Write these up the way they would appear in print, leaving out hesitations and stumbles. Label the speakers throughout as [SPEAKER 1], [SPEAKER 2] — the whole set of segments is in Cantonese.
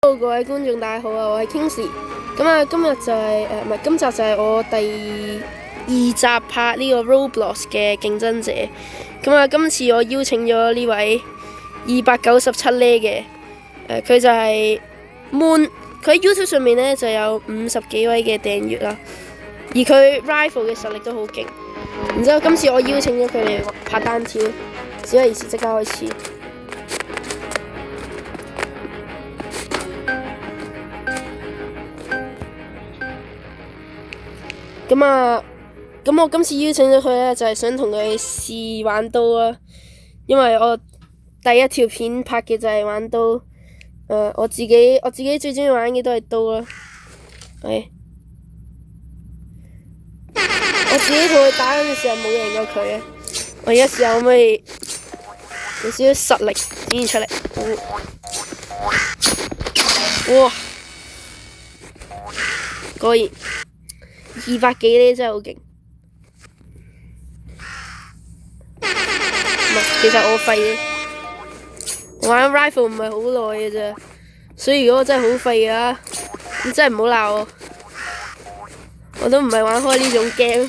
[SPEAKER 1] Hello，各位觀眾大家好啊，我係 Kingsley。咁啊，今日就係唔係今集就係我第2集拍呢個 Roblox 嘅競爭者。咁啊，今次我邀請咗呢位297呢嘅，佢就係 Moon，佢喺 YouTube 上面呢就有50幾位嘅訂閱啦，而佢 Rival 嘅實力都好勁。然之後今次我邀請咗佢嚟拍單挑，事不宜遲，即刻開始。咁我今次邀請咗佢呢，就係想同佢試玩刀啊，因為我第一條片拍嘅就係玩刀，我自己最中意玩嘅都係刀啦，我自己同佢打嗰陣時係冇贏過佢啊，我而家試下可唔可以有少少實力展現出嚟，哇，果然200幾呢真係好勁。唔係，其實我廢嘅，我玩 Rival 唔係好耐嘅咋，所以如果我真係好廢嘅話，你真係唔好鬧我，我都唔係玩開呢種 game。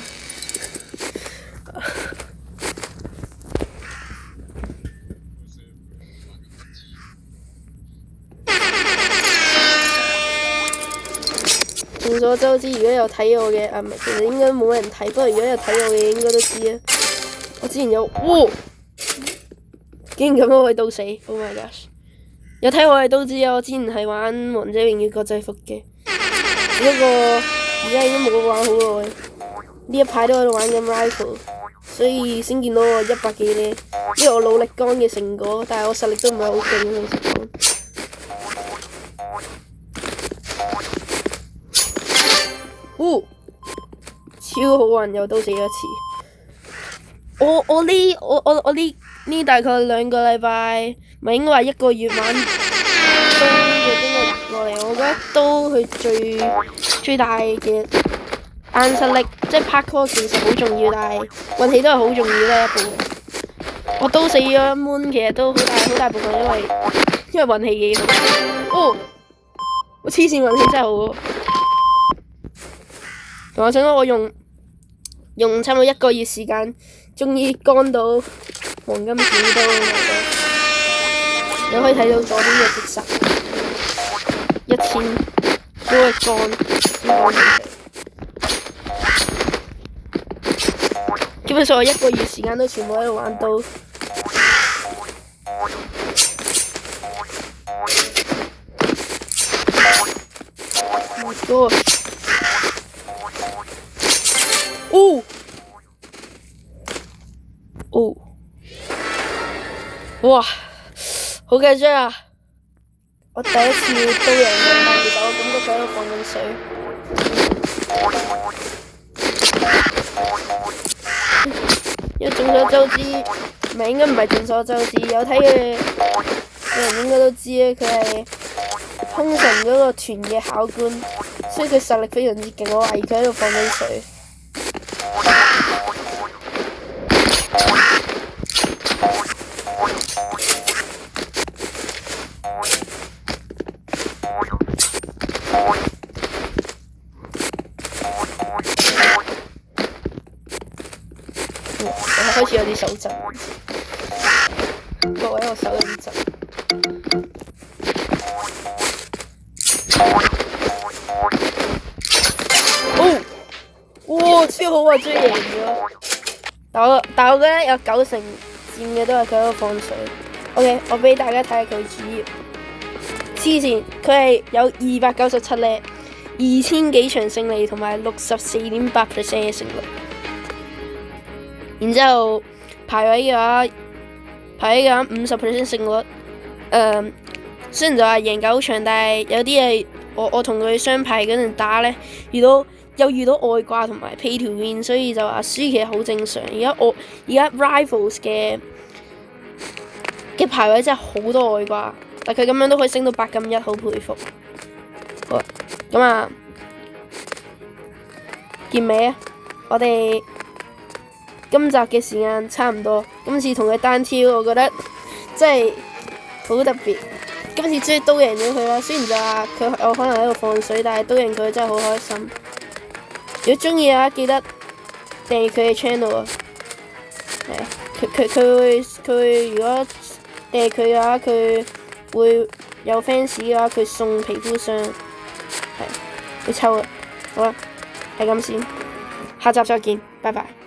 [SPEAKER 1] 眾所周知，如果有睇我嘅，唔係，其實應該冇人睇，不過如果有睇我嘅，應該都知啊。我之前有，哇！竟然咁樣可以刀死 ，Oh my gosh！ 有睇我嘅都知啊，我之前係玩《王者榮耀國際服》嘅，只不過而家已經冇玩好耐，呢一排都喺度玩緊 Rival， 所以先見到我100幾呢，呢個我努力幹嘅成果，但係我實力都唔係好勁，老實講。超好運又刀死咗一次。我呢大概2個禮拜，咪應該話1個月玩刀嘅經歷落嚟，我覺得刀佢最大嘅硬實力，即係 parkour 其實好重要，但係運氣都係好重要嘅一部分。我刀死咗 Moon 其實都好大部分因為運氣幾好。我黐線運氣真係好喎。同我想講，我用差唔多1個月時間，終於幹到黃金剪刀，你可以睇到左邊嘅擊殺1000都係幹先幹到。基本上我1個月時間都全部喺度玩刀。My God！哇，好緊張啊！我第一次刀贏嘅，但其實我感覺佢喺度放緊水。因為眾所周知，應該唔係眾所周知，有睇嘅人應該都知咧，佢係空神嗰個團嘅考官，所以佢實力非常之勁。我懷疑佢喺度放緊水。我開始有啲手震，各位我手有啲震。哇，超好啊！終於贏咗。但我覺得有90%佔嘅都係佢喺度放水。OK， 我俾大家睇下佢主頁。黐線，佢係有297呢，2000幾場勝利同埋64.8% 嘅勝率。然之後排位嘅話50% 勝率，雖然就話贏9場，但係有啲係我同佢雙排嗰陣打呢，遇到外掛同埋 pay to win， 所以就話輸其實好正常。而家 Rivals 嘅排位真係好多外掛，但佢咁樣都可以升到8+1，好佩服。好，咁啊，結尾啊，我哋今集嘅時間差唔多，今次同佢單挑，我覺得真係好特別。今次終於都贏咗佢啦，雖然就話佢有可能喺度放水，但係都贏佢真係好開心。如果中意嘅話，記得訂閱佢嘅 channel 啊！佢會如果訂閱佢嘅話，佢會有 fans 嘅話，佢送皮膚霜，會抽啊！好啦，係咁先，下集再見，拜拜。